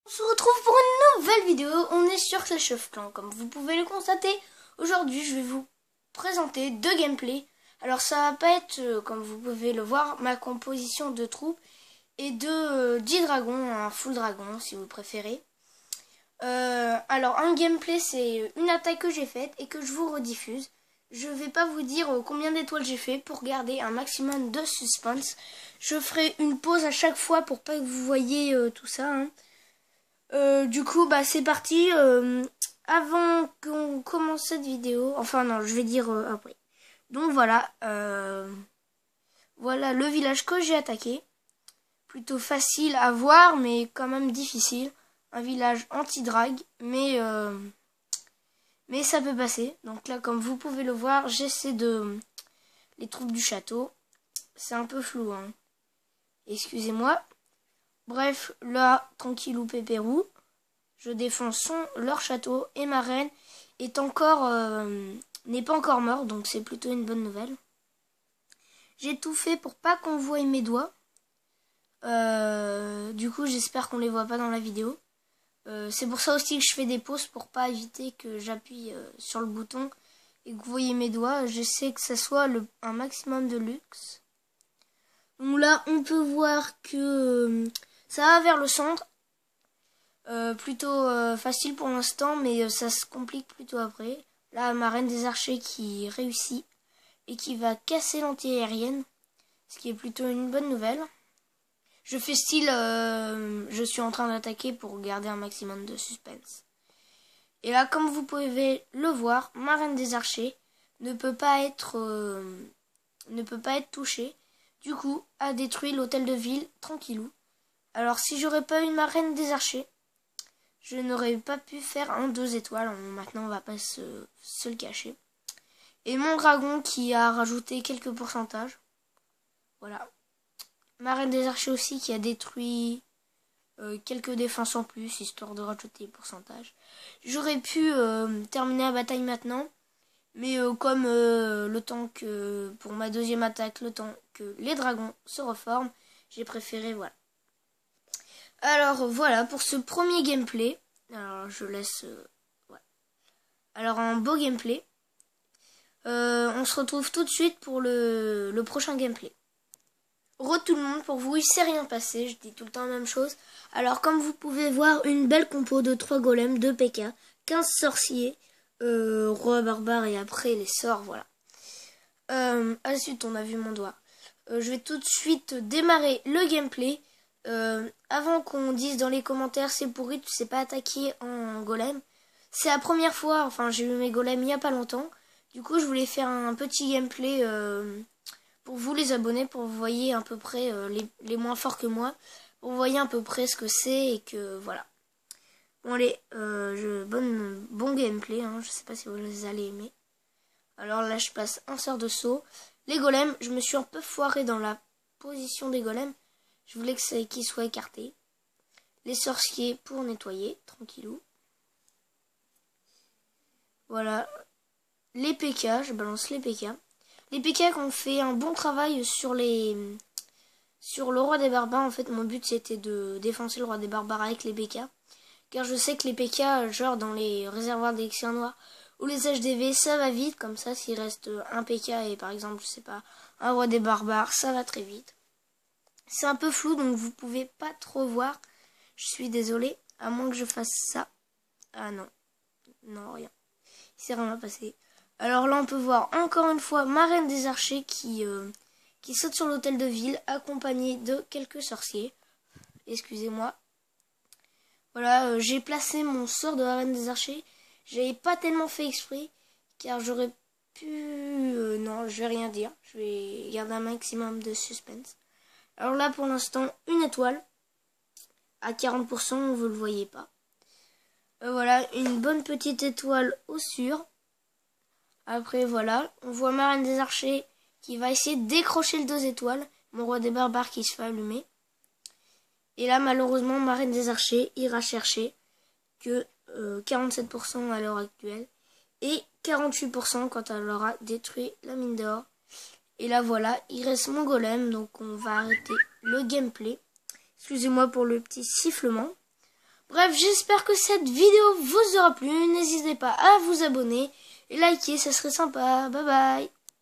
On se retrouve pour une nouvelle vidéo, on est sur Clash of Clans. Comme vous pouvez le constater, aujourd'hui je vais vous présenter deux gameplays. Alors ça va pas être, comme vous pouvez le voir, ma composition de troupes et de 10 dragons, un full dragon si vous préférez. Alors un gameplay c'est une attaque que j'ai faite et que je vous rediffuse. Je vais pas vous dire combien d'étoiles j'ai fait pour garder un maximum de suspense. Je ferai une pause à chaque fois pour pas que vous voyez tout ça, hein. Du coup, c'est parti. Avant qu'on commence cette vidéo, enfin non, je vais dire après. Donc voilà, voilà le village que j'ai attaqué. Plutôt facile à voir, mais quand même difficile. Un village anti-drag, mais ça peut passer. Donc là, comme vous pouvez le voir, j'essaie de les troupes du château. C'est un peu flou, hein. Excusez-moi. Bref, là, tranquillou pépérou, je défonce leur château et ma reine n'est pas encore morte, donc c'est plutôt une bonne nouvelle. J'ai tout fait pour pas qu'on voie mes doigts. Du coup, j'espère qu'on les voit pas dans la vidéo. C'est pour ça aussi que je fais des pauses pour pas éviter que j'appuie sur le bouton et que vous voyez mes doigts. J'essaie que ça soit un maximum de luxe. Donc là, on peut voir que ça va vers le centre. Plutôt facile pour l'instant, mais ça se complique plutôt après. Là, ma reine des archers qui réussit et qui va casser l'anti-aérienne, ce qui est plutôt une bonne nouvelle. Je fais style, je suis en train d'attaquer pour garder un maximum de suspense. Et là, comme vous pouvez le voir, ma reine des archers ne peut pas être touchée. Du coup, a détruit l'hôtel de ville tranquillou. Alors, si j'aurais pas eu ma reine des archers, je n'aurais pas pu faire un 2 étoiles. Maintenant, on va pas se le cacher. Et mon dragon qui a rajouté quelques pourcentages. Voilà. Ma reine des archers aussi qui a détruit quelques défenses en plus, histoire de rajouter les pourcentages. J'aurais pu terminer la bataille maintenant. Mais comme le temps que, pour ma deuxième attaque, le temps que les dragons se reforment, j'ai préféré, voilà. Alors voilà pour ce premier gameplay. Alors je laisse... ouais. Alors un beau gameplay. On se retrouve tout de suite pour le prochain gameplay. Re tout le monde, pour vous il s'est rien passé, je dis tout le temps la même chose. Alors comme vous pouvez voir, une belle compo de 3 golems, 2 PK, 15 sorciers, roi barbare et après les sorts, voilà. Ensuite on a vu mon doigt. Je vais tout de suite démarrer le gameplay. Avant qu'on dise dans les commentaires c'est pourri, tu sais pas attaquer en golem. C'est la première fois, enfin j'ai eu mes golems il y a pas longtemps. Du coup je voulais faire un petit gameplay pour vous les abonnés, pour vous voyez à peu près les moins forts que moi. Pour vous voyez à peu près ce que c'est et que voilà. Bon allez, bon gameplay, hein, je sais pas si vous les allez aimer. Alors là je passe un sort de saut. Les golems, je me suis un peu foiré dans la position des golems. Je voulais qu'ils soient écartés. Les sorciers pour nettoyer, tranquillou. Voilà. Les PK, je balance les PK. Les PK qui ont fait un bon travail sur le roi des barbares. En fait, mon but c'était de défoncer le roi des barbares avec les PK. Car je sais que les PK, genre dans les réservoirs d'élixir noir ou les HDV, ça va vite. Comme ça, s'il reste un PK et par exemple, je sais pas, un roi des barbares, ça va très vite. C'est un peu flou, donc vous pouvez pas trop voir. Je suis désolée, à moins que je fasse ça. Ah non, non, rien. Il s'est rien passé. Alors là, on peut voir encore une fois ma reine des archers qui saute sur l'hôtel de ville, accompagnée de quelques sorciers. Excusez-moi. Voilà, j'ai placé mon sort de la reine des archers. J'avais pas tellement fait exprès, car j'aurais pu... non, je vais rien dire. Je vais garder un maximum de suspense. Alors là, pour l'instant, une étoile. À 40%, vous ne le voyez pas. Voilà, une bonne petite étoile au sûr. Après, voilà, on voit ma reine des archers qui va essayer de décrocher le 2 étoiles. Mon roi des barbares qui se fait allumer. Et là, malheureusement, ma reine des archers ira chercher que 47% à l'heure actuelle. Et 48% quand elle aura détruit la mine d'or. Et là voilà, il reste mon golem, donc on va arrêter le gameplay. Excusez-moi pour le petit sifflement. Bref, j'espère que cette vidéo vous aura plu. N'hésitez pas à vous abonner et liker, ça serait sympa. Bye bye.